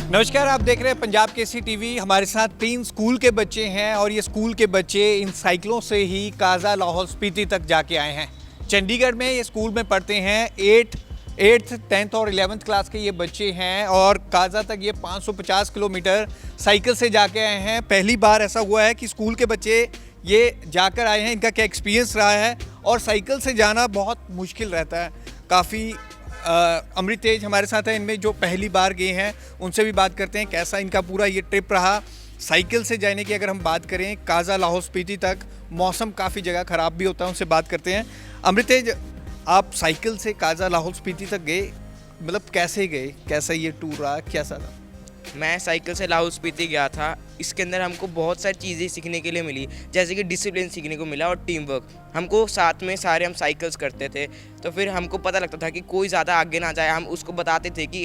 नमस्कार, आप देख रहे हैं पंजाब केसरी टीवी। हमारे साथ 3 स्कूल के बच्चे हैं और ये स्कूल के बच्चे इन साइकिलों से ही काजा लाहौल स्पीति तक जाके आए हैं। चंडीगढ़ में ये स्कूल में पढ़ते हैं। 8th 10th और 11th क्लास के ये बच्चे हैं और काजा तक ये 550 किलोमीटर साइकिल से जाके आए हैं। पहली बार ऐसा हुआ है कि स्कूल के बच्चे ये जाकर आए हैं। इनका क्या एक्सपीरियंस रहा है, और साइकिल से जाना बहुत मुश्किल रहता है काफ़ी। अमृत तेज हमारे साथ है, इनमें जो पहली बार गए हैं उनसे भी बात करते हैं कैसा इनका पूरा ये ट्रिप रहा। साइकिल से जाने की अगर हम बात करें काजा लाहौल स्पीति तक, मौसम काफ़ी जगह ख़राब भी होता है, उनसे बात करते हैं। अमृत तेज, आप साइकिल से काजा लाहौल स्पीति तक गए, मतलब कैसे गए, कैसा ये टूर रहा, कैसा था? मैं साइकिल से लाहौल स्पीति गया था। इसके अंदर हमको बहुत सारी चीज़ें सीखने के लिए मिली, जैसे कि डिसिप्लिन सीखने को मिला और टीम वर्क। हमको साथ में सारे हम साइकिल्स करते थे, तो फिर हमको पता लगता था कि कोई ज़्यादा आगे ना जाए। हम उसको बताते थे कि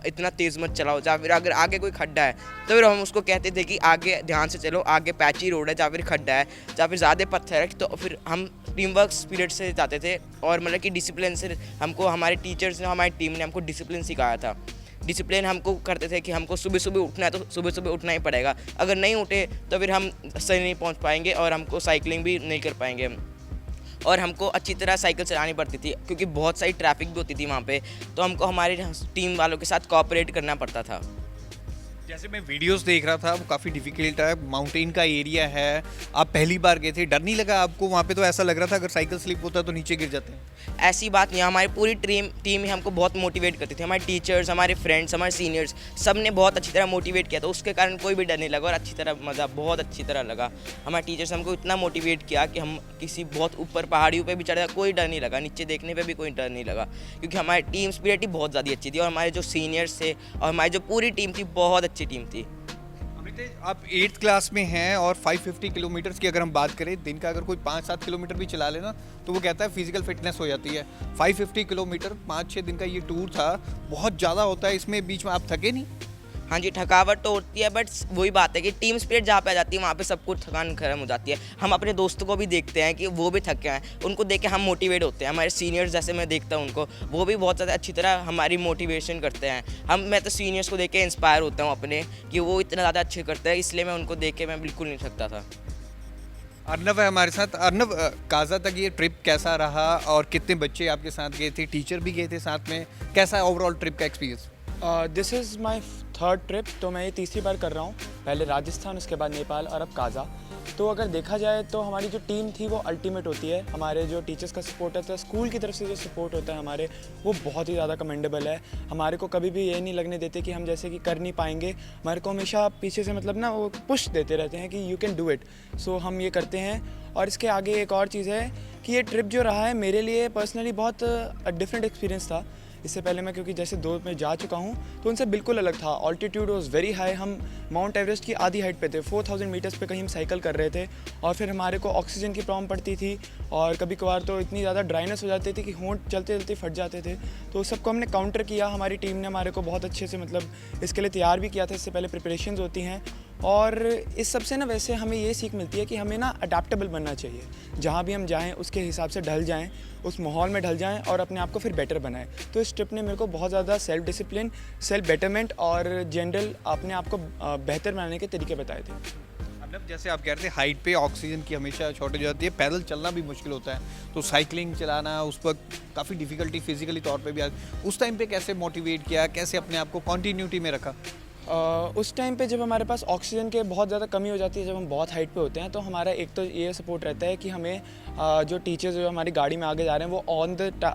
इतना तेज़ मत चलाओ, या फिर अगर आगे कोई खड्डा है तो फिर हम उसको कहते थे कि आगे ध्यान से चलो, आगे पैची रोड है या फिर खड्डा है या फिर ज़्यादा पत्थर है। तो फिर हम टीम वर्क स्पिरिट से जाते थे, और मतलब कि डिसिप्लिन से हमको हमारे टीचर्स ने, हमारी टीम ने हमको डिसिप्लिन सिखाया था। डिसिप्लिन हमको करते थे कि हमको सुबह सुबह उठना है तो सुबह सुबह उठना ही पड़ेगा। अगर नहीं उठे तो फिर हम सही नहीं पहुंच पाएंगे और हमको साइकिलिंग भी नहीं कर पाएंगे। और हमको अच्छी तरह साइकिल चलानी पड़ती थी क्योंकि बहुत सारी ट्रैफिक भी होती थी वहाँ पे, तो हमको हमारे टीम वालों के साथ कोऑपरेट करना पड़ता था। जैसे मैं वीडियोस देख रहा था, वो काफ़ी डिफिकल्ट है, माउंटेन का एरिया है। आप पहली बार गए थे, डर नहीं लगा आपको वहाँ पे? तो ऐसा लग रहा था अगर साइकिल स्लिप होता तो नीचे गिर जाते हैं। ऐसी बात नहीं, हमारी पूरी टीम ही हमको बहुत मोटिवेट करती थी। हमारे टीचर्स, हमारे फ्रेंड्स, हमारे सीनियर्स, सब ने बहुत अच्छी तरह मोटिवेट किया था। उसके कारण कोई भी डर नहीं लगा और अच्छी तरह मज़ा, बहुत अच्छी तरह लगा। हमारे टीचर्स हमको इतना मोटिवेट किया कि हम किसी बहुत ऊपर पहाड़ियों पे भी चढ़े, कोई डर नहीं लगा, नीचे देखने पे भी कोई डर नहीं लगा, क्योंकि हमारी टीम स्पिरिट ही बहुत ज़्यादा अच्छी थी। और हमारे जो सीनियर्स थे और हमारी जो पूरी टीम थी, बहुत अच्छी टीम थी। आप 8th क्लास में हैं और 550 किलोमीटर्स की अगर हम बात करें, दिन का अगर कोई 5-7 किलोमीटर भी चला लेना तो वो कहता है फिजिकल फिटनेस हो जाती है। 550 किलोमीटर 5-6 दिन का ये टूर था, बहुत ज़्यादा होता है। इसमें बीच में आप थके नहीं? हाँ जी, थकावट तो होती है, बट वही बात है कि टीम स्पिरिट जहाँ पे आ जाती है वहाँ पे सब कुछ थकान खत्म हो जाती है। हम अपने दोस्तों को भी देखते हैं कि वो भी थके हैं, उनको देख के हम मोटिवेट होते हैं। हमारे सीनियर्स जैसे मैं देखता हूँ उनको, वो भी बहुत ज़्यादा अच्छी तरह हमारी मोटिवेशन करते हैं। मैं तो सीनियर्स को देख के इंस्पायर होता हूँ अपने, कि वो इतना ज़्यादा अच्छे करते हैं, इसलिए मैं उनको देख के मैं बिल्कुल नहीं थकता था। अर्नव है हमारे साथ। अर्नव, काजा तक ये ट्रिप कैसा रहा और कितने बच्चे आपके साथ गए थे? टीचर भी गए थे साथ में, कैसा ओवरऑल ट्रिप का experience? This is my third trip, तो मैं ये तीसरी बार कर रहा हूँ। पहले राजस्थान, उसके बाद नेपाल और अब काजा। तो अगर देखा जाए तो हमारी जो टीम थी वो अल्टीमेट होती है। हमारे जो टीचर्स का सपोर्ट होता है, स्कूल की तरफ से जो सपोर्ट होता है हमारे, वो बहुत ही ज़्यादा कमेंडेबल है। हमारे को कभी भी ये नहीं लगने देते कि हम जैसे कि कर नहीं पाएंगे। हमारे को हमेशा पीछे से मतलब ना वो पुश देते रहते हैं कि यू कैन डू इट। सो हम ये करते हैं। और इसके आगे एक और चीज़ है कि ये ट्रिप जो रहा है मेरे लिए पर्सनली बहुत डिफरेंट एक्सपीरियंस था। इससे पहले मैं, क्योंकि जैसे 2 में जा चुका हूँ, तो उनसे बिल्कुल अलग था। Altitude was very high. हम माउंट एवरेस्ट की आधी हाइट पे थे, 4000 मीटर्स पे कहीं हम साइकिल कर रहे थे। और फिर हमारे को ऑक्सीजन की प्रॉब्लम पड़ती थी, और कभी कभार तो इतनी ज़्यादा ड्राइनेस हो जाती थी कि होंठ चलते चलते फट जाते थे। तो सबको हमने काउंटर किया। हमारी टीम ने हमारे को बहुत अच्छे से मतलब इसके लिए तैयार भी किया था। इससे पहले प्रिपरेशंस होती हैं, और इस सब से ना वैसे हमें ये सीख मिलती है कि हमें ना अडेप्टेबल बनना चाहिए। जहाँ भी हम जाएँ उसके हिसाब से ढल जाएँ, उस माहौल में ढल जाएँ और अपने आप को फिर बेटर बनाएं। तो इस ट्रिप ने मेरे को बहुत ज़्यादा सेल्फ डिसिप्लिन, सेल्फ बेटरमेंट और जनरल अपने आप को बेहतर बनाने के तरीके बताए थे। मतलब जैसे आप कह रहे थे, हाइट पे ऑक्सीजन की हमेशा शॉर्टेज होती है, पैदल चलना भी मुश्किल होता है, तो साइकिलिंग चलाना उस वक्त काफ़ी डिफिकल्टी फिजिकली तौर पे भी उस टाइम पे कैसे मोटिवेट किया, कैसे अपने आप को कॉन्टीन्यूटी में रखा? उस टाइम पे जब हमारे पास ऑक्सीजन के बहुत ज़्यादा कमी हो जाती है, जब हम बहुत हाइट पे होते हैं, तो हमारा एक तो ये सपोर्ट रहता है कि हमें जो टीचर्स जो हमारी गाड़ी में आगे जा रहे हैं वो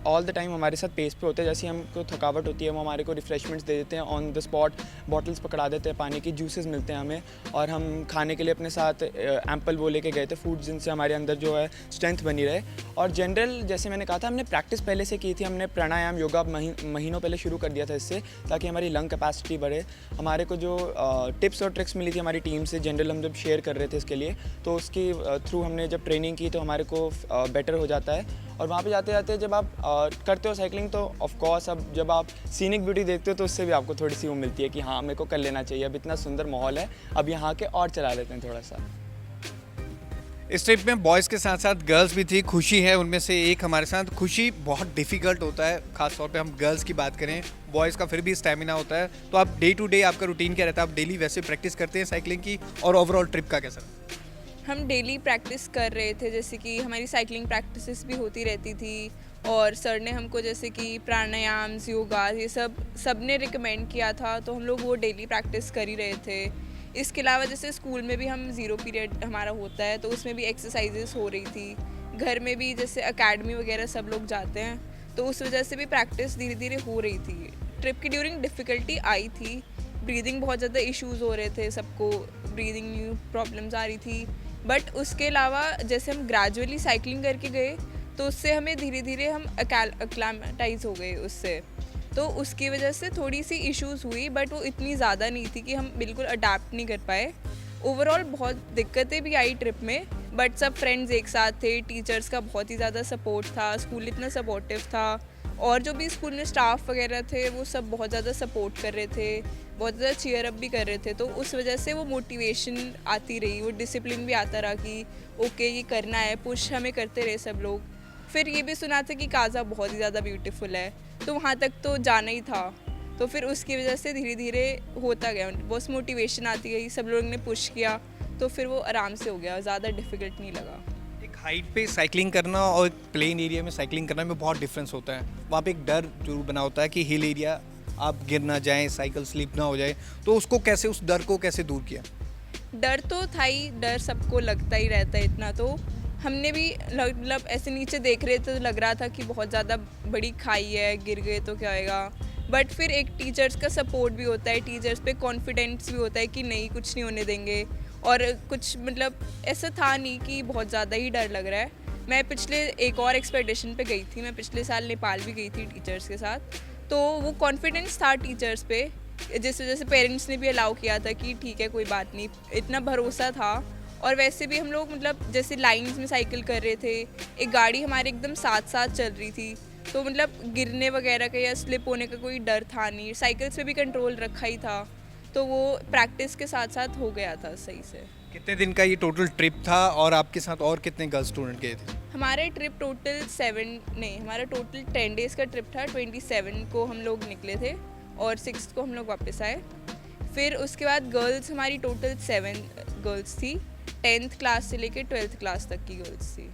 ऑल द टाइम हमारे साथ पेस पे होते हैं। जैसे हमको थकावट होती है, वो हमारे को रिफ्रेशमेंट्स दे देते हैं ऑन द स्पॉट। बॉटल्स पकड़ा देते हैं, पानी की जूसेस मिलते हैं हमें, और हम खाने के लिए अपने साथ एम्पल वो लेके गए थे फूड, जिनसे हमारे अंदर जो है स्ट्रेंथ बनी रहे। और जनरल जैसे मैंने कहा था, हमने प्रैक्टिस पहले से की थी। हमने प्राणायाम, योगा महीनों पहले शुरू कर दिया था इससे, ताकि हमारी लंग कैपेसिटी बढ़े। हमारे को जो टिप्स और ट्रिक्स मिली थी हमारी टीम से, जनरल हम जब शेयर कर रहे थे इसके लिए, तो उसकी थ्रू हमने जब ट्रेनिंग की तो हमारे को बेटर हो जाता है। और वहाँ पे जाते जाते जब आप करते हो साइकिलिंग, तो ऑफ कोर्स अब जब आप सीनिक ब्यूटी देखते हो तो उससे भी आपको थोड़ी सी वो मिलती है कि हाँ, मेरे को कर लेना चाहिए, अब इतना सुंदर माहौल है, अब यहाँ के और चला लेते हैं थोड़ा सा। इस ट्रिप में बॉयज़ के साथ साथ गर्ल्स भी थी, खुशी है उनमें से एक हमारे साथ। खुशी, बहुत डिफ़िकल्ट होता है, ख़ास तौर पे हम गर्ल्स की बात करें, बॉयज़ का फिर भी स्टेमिना होता है, तो आप डे टू डे आपका रूटीन क्या रहता है? आप डेली वैसे प्रैक्टिस करते हैं साइकिलिंग की, और ओवरऑल ट्रिप का कैसा? हम डेली प्रैक्टिस कर रहे थे, जैसे कि हमारी साइकिलिंग प्रैक्टिसेस भी होती रहती थी और सर ने हमको जैसे कि प्राणायाम, योगा, ये सब ने रिकमेंड किया था, तो हम लोग वो डेली प्रैक्टिस कर ही रहे थे। इसके अलावा जैसे स्कूल में भी हम 0 पीरियड हमारा होता है, तो उसमें भी एक्सरसाइजेस हो रही थी। घर में भी जैसे अकेडमी वगैरह सब लोग जाते हैं, तो उस वजह से भी प्रैक्टिस धीरे धीरे हो रही थी। ट्रिप की ड्यूरिंग डिफ़िकल्टी आई थी, ब्रीदिंग बहुत ज़्यादा इश्यूज़ हो रहे थे, सबको ब्रीदिंग प्रॉब्लम्स आ रही थी, बट उसके अलावा जैसे हम ग्रेजुअली साइकिलिंग करके गए, तो उससे हमें धीरे धीरे हम अक्लामेटाइज हो गए उससे, तो उसकी वजह से थोड़ी सी इश्यूज़ हुई, बट वो इतनी ज़्यादा नहीं थी कि हम बिल्कुल अडेप्ट नहीं कर पाए। ओवरऑल बहुत दिक्कतें भी आई ट्रिप में, बट सब फ्रेंड्स एक साथ थे, टीचर्स का बहुत ही ज़्यादा सपोर्ट था, स्कूल इतना सपोर्टिव था, और जो भी स्कूल में स्टाफ वगैरह थे वो सब बहुत ज़्यादा सपोर्ट कर रहे थे, बहुत ज़्यादा चीयर अप भी कर रहे थे, तो उस वजह से वो मोटिवेशन आती रही, वो डिसिप्लिन भी आता रहा कि ओके ये करना है, पुश हमें करते रहे सब लोग। फिर ये भी सुना था कि काज़ा बहुत ही ज़्यादा ब्यूटीफुल है, तो वहाँ तक तो जाना ही था, तो फिर उसकी वजह से धीरे धीरे होता गया, बस मोटिवेशन आती गई, सब लोगों ने पुश किया, तो फिर वो आराम से हो गया, ज़्यादा डिफ़िकल्ट नहीं लगा। एक हाइट पे साइकिलिंग करना और एक प्लेन एरिया में साइकिलिंग करना में बहुत डिफरेंस होता है। वहाँ पे एक डर जरूर बना होता है कि हिल एरिया आप गिर ना जाएं, साइकिल स्लिप ना हो जाए, तो उसको कैसे, उस डर को कैसे दूर किया? डर तो था ही, डर सबको लगता ही रहता है इतना, तो हमने भी मतलब ऐसे नीचे देख रहे थे तो लग रहा था कि बहुत ज़्यादा बड़ी खाई है, गिर गए तो क्या होएगा, बट फिर एक टीचर्स का सपोर्ट भी होता है, टीचर्स पे कॉन्फिडेंस भी होता है कि नहीं कुछ नहीं होने देंगे, और कुछ मतलब ऐसा था नहीं कि बहुत ज़्यादा ही डर लग रहा है। मैं पिछले एक और एक्सपेडिशन पे गई थी, मैं पिछले साल नेपाल भी गई थी टीचर्स के साथ, तो वो कॉन्फिडेंस था टीचर्स पे, जिस वजह से पेरेंट्स ने भी अलाउ किया था कि ठीक है कोई बात नहीं, इतना भरोसा था। और वैसे भी हम लोग मतलब जैसे लाइंस में साइकिल कर रहे थे, एक गाड़ी हमारे एकदम साथ साथ चल रही थी, तो मतलब गिरने वगैरह का या स्लिप होने का कोई डर था नहीं, साइकिल्स पे भी कंट्रोल रखा ही था, तो वो प्रैक्टिस के साथ साथ हो गया था सही से। कितने दिन का ये टोटल ट्रिप था और आपके साथ और कितने गर्ल्स स्टूडेंट गए थे? हमारे ट्रिप टोटल 10 डेज़ का ट्रिप था। 27 को हम लोग निकले थे और 6 को हम लोग वापस आए। फिर उसके बाद गर्ल्स हमारी टोटल 7 गर्ल्स थी, 10th क्लास से लेकर 12th क्लास तक की गर्ल्स थी।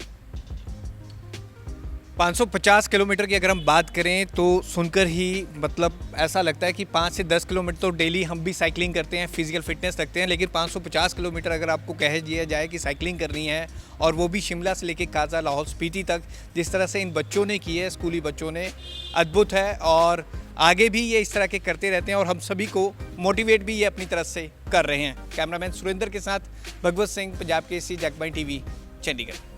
550 किलोमीटर की अगर हम बात करें तो सुनकर ही मतलब ऐसा लगता है कि 5 से 10 किलोमीटर तो डेली हम भी साइकिलिंग करते हैं, फिजिकल फिटनेस रखते हैं, लेकिन 550 किलोमीटर अगर आपको कह दिया जाए कि साइकिलिंग करनी है, और वो भी शिमला से लेके काजा, लाहौल स्पीति तक, जिस तरह से इन बच्चों ने की है, स्कूली बच्चों ने, अद्भुत है। और आगे भी ये इस तरह के करते रहते हैं और हम सभी को मोटिवेट भी ये अपनी तरफ से कर रहे हैं। कैमरामैन सुरेंद्र के साथ भगवत सिंह, पंजाब केसरी, जगबानी टीवी, चंडीगढ़।